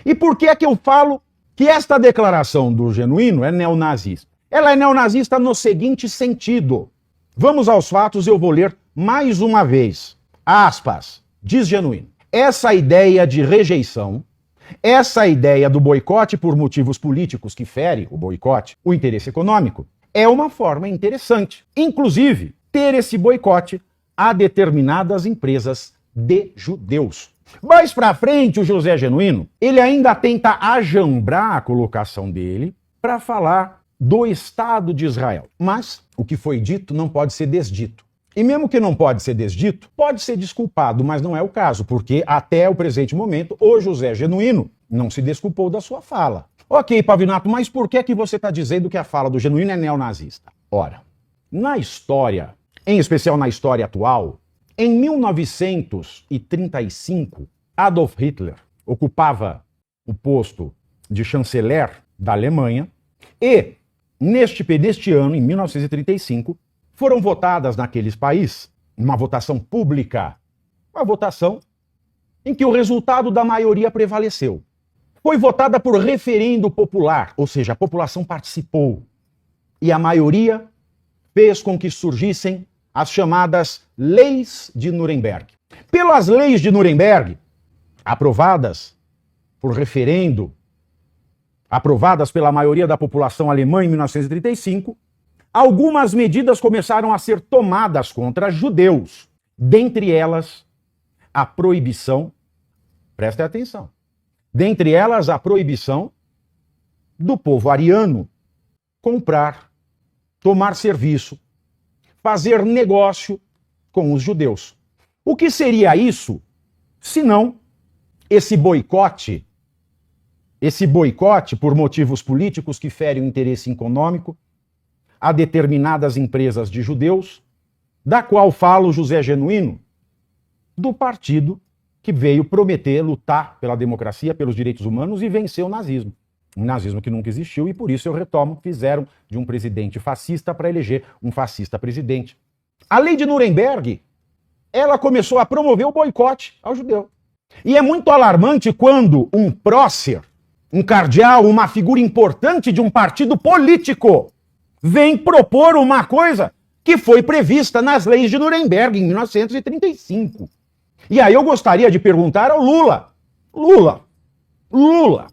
E por que é que eu falo que esta declaração do Genuíno é neonazista? Ela é neonazista no seguinte sentido. Vamos aos fatos, eu vou ler mais uma vez. Aspas, diz Genuíno. Essa ideia de rejeição, essa ideia do boicote por motivos políticos que fere o boicote, o interesse econômico, é uma forma interessante. Inclusive, ter esse boicote a determinadas empresas de judeus. Mais pra frente, o José Genuíno, ele ainda tenta ajambrar a colocação dele para falar do Estado de Israel. Mas o que foi dito não pode ser desdito. E mesmo que não pode ser desdito, pode ser desculpado, mas não é o caso, porque até o presente momento, o José Genuíno não se desculpou da sua fala. Ok, Pavinato, mas por que você está dizendo que a fala do Genuíno é neonazista? Ora, na história, em especial na história atual, em 1935, Adolf Hitler ocupava o posto de chanceler da Alemanha e, neste ano, em 1935, foram votadas naqueles países, uma votação pública, uma votação em que o resultado da maioria prevaleceu. Foi votada por referendo popular, ou seja, a população participou. E a maioria fez com que surgissem as chamadas Leis de Nuremberg. Pelas Leis de Nuremberg, aprovadas por referendo, aprovadas pela maioria da população alemã em 1935, algumas medidas começaram a ser tomadas contra judeus. Dentre elas, a proibição, prestem atenção, dentre elas a proibição do povo ariano comprar, tomar serviço, fazer negócio com os judeus. O que seria isso, se não esse boicote por motivos políticos que ferem o interesse econômico a determinadas empresas de judeus, da qual fala o José Genuíno, do partido que veio prometer lutar pela democracia, pelos direitos humanos e vencer o nazismo. Um nazismo que nunca existiu e por isso eu retomo, fizeram de um presidente fascista para eleger um fascista presidente. A lei de Nuremberg, ela começou a promover o boicote ao judeu. E é muito alarmante quando um prócer, um cardeal, uma figura importante de um partido político vem propor uma coisa que foi prevista nas leis de Nuremberg em 1935. E aí eu gostaria de perguntar ao Lula. Lula,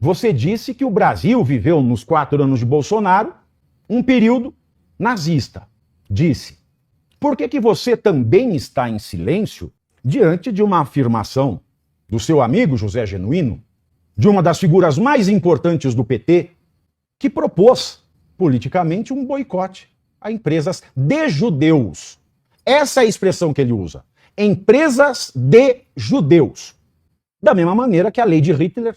você disse que o Brasil viveu nos 4 anos de Bolsonaro um período nazista. Disse. Por que você também está em silêncio diante de uma afirmação do seu amigo José Genuíno, de uma das figuras mais importantes do PT, que propôs politicamente um boicote a empresas de judeus? Essa é a expressão que ele usa. Empresas de judeus. Da mesma maneira que a lei de Hitler,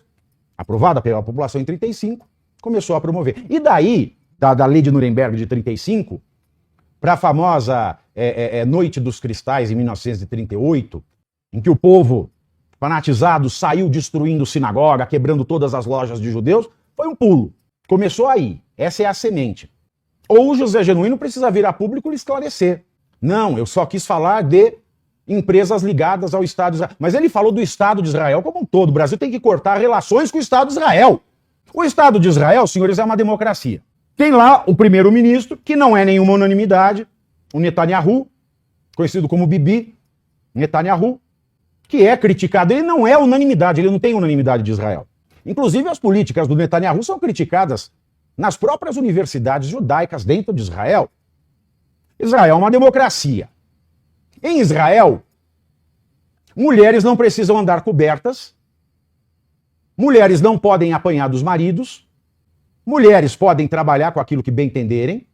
aprovada pela população em 1935, começou a promover. E daí, da lei de Nuremberg de 1935, para a famosa Noite dos Cristais, em 1938, em que o povo fanatizado saiu destruindo sinagoga, quebrando todas as lojas de judeus, foi um pulo. Começou aí. Essa é a semente. Ou o José Genuíno precisa vir a público e esclarecer. Não, eu só quis falar de empresas ligadas ao Estado de Israel. Mas ele falou do Estado de Israel como um todo. O Brasil tem que cortar relações com o Estado de Israel. O Estado de Israel, senhores, é uma democracia. Tem lá o primeiro-ministro, que não é nenhuma unanimidade, o Netanyahu, conhecido como Bibi Netanyahu, que é criticado. Ele não é unanimidade, ele não tem unanimidade de Israel. Inclusive, as políticas do Netanyahu são criticadas nas próprias universidades judaicas dentro de Israel. Israel é uma democracia. Em Israel, mulheres não precisam andar cobertas, mulheres não podem apanhar dos maridos, mulheres podem trabalhar com aquilo que bem entenderem,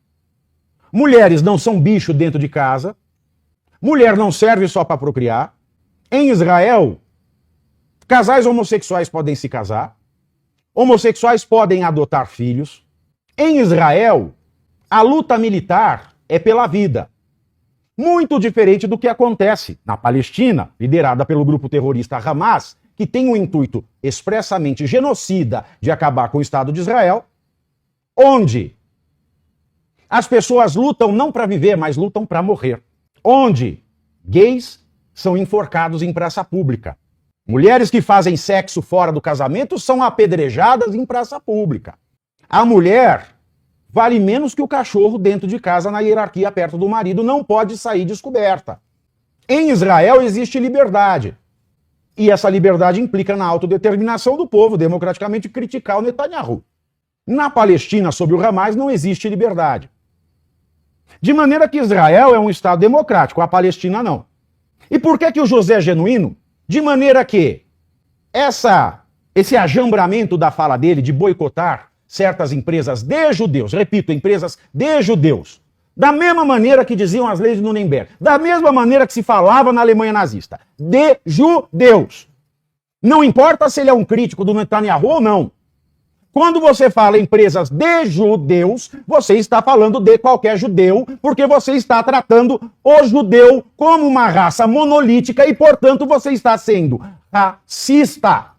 mulheres não são bicho dentro de casa, mulher não serve só para procriar. Em Israel, casais homossexuais podem se casar, homossexuais podem adotar filhos. Em Israel, a luta militar é pela vida. Muito diferente do que acontece na Palestina, liderada pelo grupo terrorista Hamas, que tem o intuito expressamente genocida de acabar com o Estado de Israel, onde as pessoas lutam não para viver, mas lutam para morrer. Onde gays são enforcados em praça pública. Mulheres que fazem sexo fora do casamento são apedrejadas em praça pública. A mulher vale menos que o cachorro dentro de casa na hierarquia perto do marido, não pode sair descoberta. Em Israel existe liberdade. E essa liberdade implica na autodeterminação do povo, democraticamente criticar o Netanyahu. Na Palestina, sob o Hamas, não existe liberdade. De maneira que Israel é um Estado democrático, a Palestina não. E por que o José é genuíno? De maneira que esse ajambramento da fala dele de boicotar certas empresas de judeus, repito, empresas de judeus, da mesma maneira que diziam as leis de Nuremberg, da mesma maneira que se falava na Alemanha nazista, de judeus. Não importa se ele é um crítico do Netanyahu ou não. Quando você fala empresas de judeus, você está falando de qualquer judeu, porque você está tratando o judeu como uma raça monolítica e, portanto, você está sendo racista.